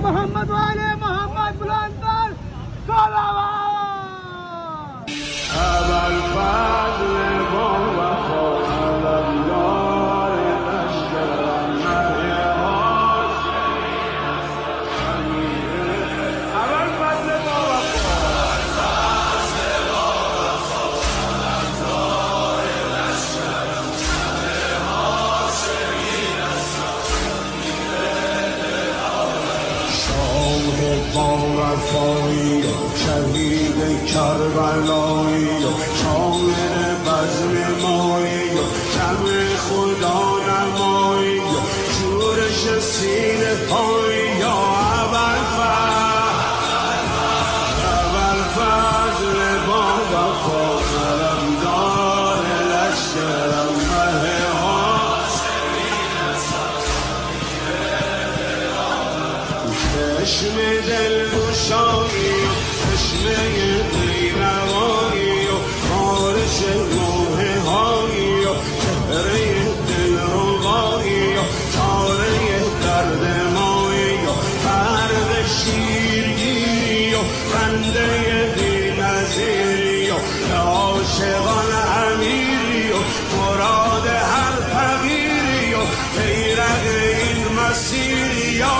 محمد و آل محمد بلندتر صلوات. ابوالفضل با وفا علمدار لشکر مهی هاشمی ابوالفضل با وفا علمدار لشکر مهی هاشمی شاه با وفایی شهید کربلایی شامل بزم مایی شمع خدا نمایی شورش سینه پایی یا ابوالفضل با وفا علمدار لشکر مهی هاشمی چشم دلگشایی چشمه بیروانی و خارش روح هایی و چهره دلربایی و چاره درد مایی و فرد شیرگیری و خنده بی‌نظیری و عاشقان امیری و مراد هر فقیری و بیرق این مسیری یا